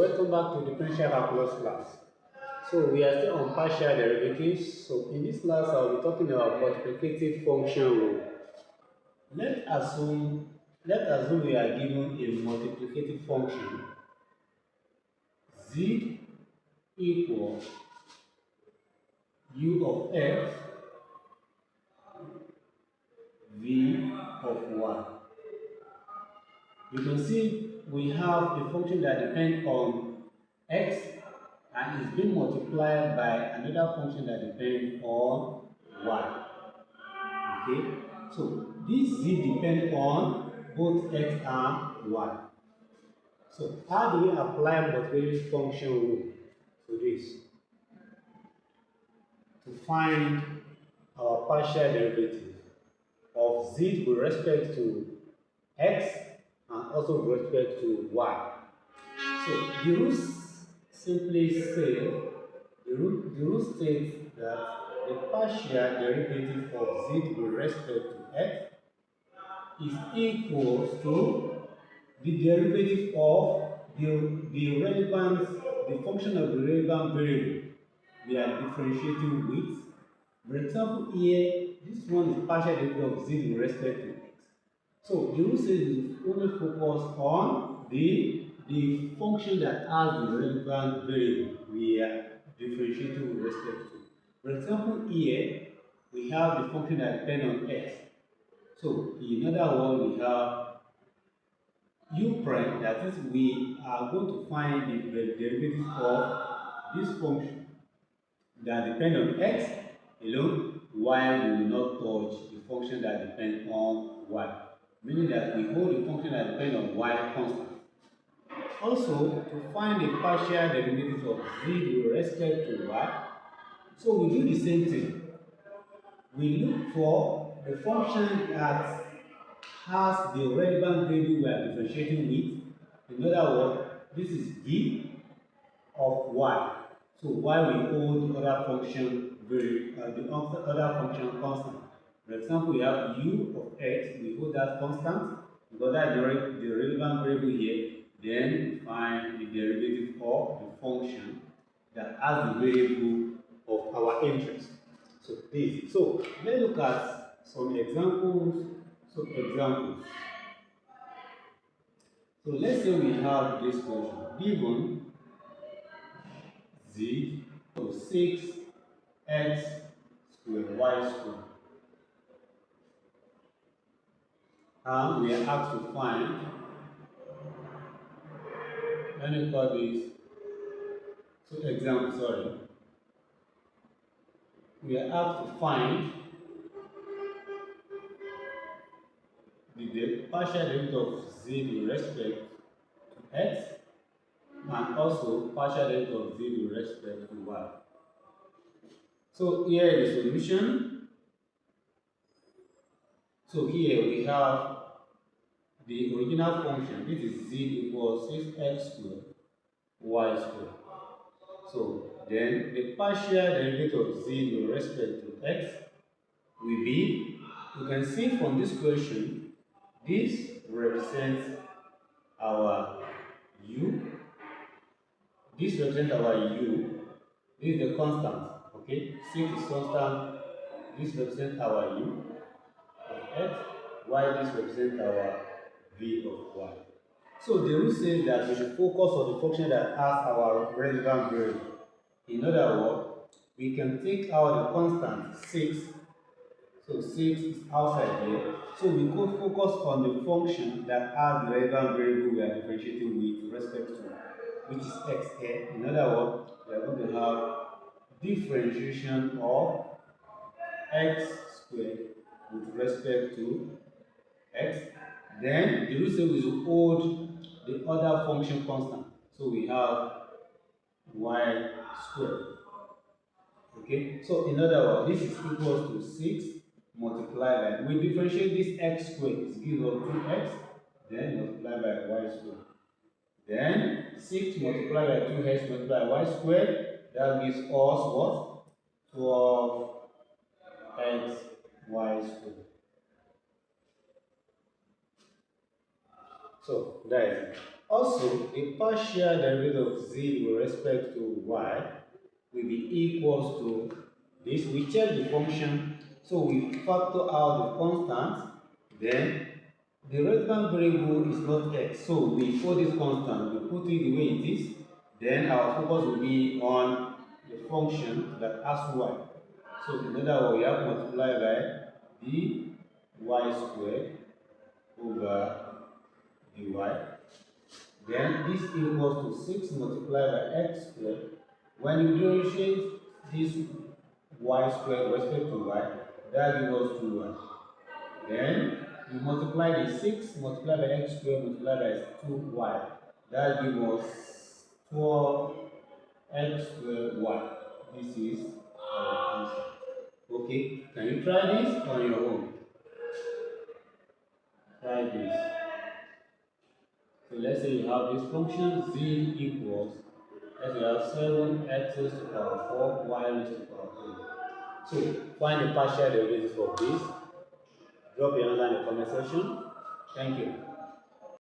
welcome back to Differential calculus class. So we are still on partial derivatives. So in this class, I'll be talking about multiplicative function rule. Let assume we are given a multiplicative function z equals u of x v of y. You can see we have a function that depends on x and is being multiplied by another function that depends on y. Okay, so this z depends on both x and y. So how do we apply multiplicative function rule to this? To find our partial derivative of z with respect to x and also with respect to y. So the rules simply say, the rule states that the partial derivative of z with respect to x is equal to the derivative of the function of the relevant variable we are differentiating with. For example, here, this one is partial derivative of z with respect to x. So the rule says we only focus on the function that has the relevant variable we are differentiating with respect to. For example, here we have the function that depends on x. So in another one we have u prime, that is, we are going to find the derivative of this function that depends on x alone, while we will not touch the function that depends on y. Meaning that we hold the function that depends on y constant. Also, to find the partial derivative of z with respect to y, so we do the same thing. We look for the function that has the relevant variable we are differentiating with. In other words, this is v of y. So y we hold the other function constant. For example, we have u of x, we hold that constant, because that's the relevant variable here. Then we find the derivative of the function that has the variable of our interest. So this. So let's look at some examples. So let's say we have this question given z to 6x squared y squared, and we are asked to find, let me call this, so example, sorry, we are asked to find the partial derivative of z with respect to x and also partial derivative of z with respect to y. So here is the solution. So here we have the original function. This is z equals 6x squared y squared. So then the partial derivative of z with respect to x will be, you can see from this question, this represents our u, this represents our u, this is the constant, okay? 6 is constant, this represents our u of x, while this represents our v of y. So the rule says that we should focus on the function that has our relevant variable. In other words, we can take out the constant 6. So 6 is outside here. So we could focus on the function that has the relevant variable we are differentiating with respect to, which is x here. In other words, we are going to have differentiation of x squared with respect to x. Then the rule says we should hold the other function constant. So we have y squared. Okay, so in other words, this is equal to 6 multiplied by, we differentiate this x squared, it gives us 2x, then multiply by y squared. Then 6 multiplied by 2x multiplied by y squared, that gives us what? 12x y squared. So that is it. Also, the partial derivative of z with respect to y will be equals to this. We check the function, so we factor out the constant, then the relevant variable is not x, so we put this constant, we put it the way it is, then our focus will be on the function that has y. So in other words, we have multiplied by dy squared over dy. Then this equals to 6 multiplied by x squared. When you differentiate this y squared with respect to y, that gives us 2y. Then you multiply the 6 multiplied by x squared multiplied by 2y. That gives us 12x squared y. This is our answer. Okay, can you try this on your own? Try this. So let's say you have this function z equals, let's say you have 7x raised to the power 4, y raised to the power 3. So find the partial derivative of this. Drop your answer in the comment section. Thank you.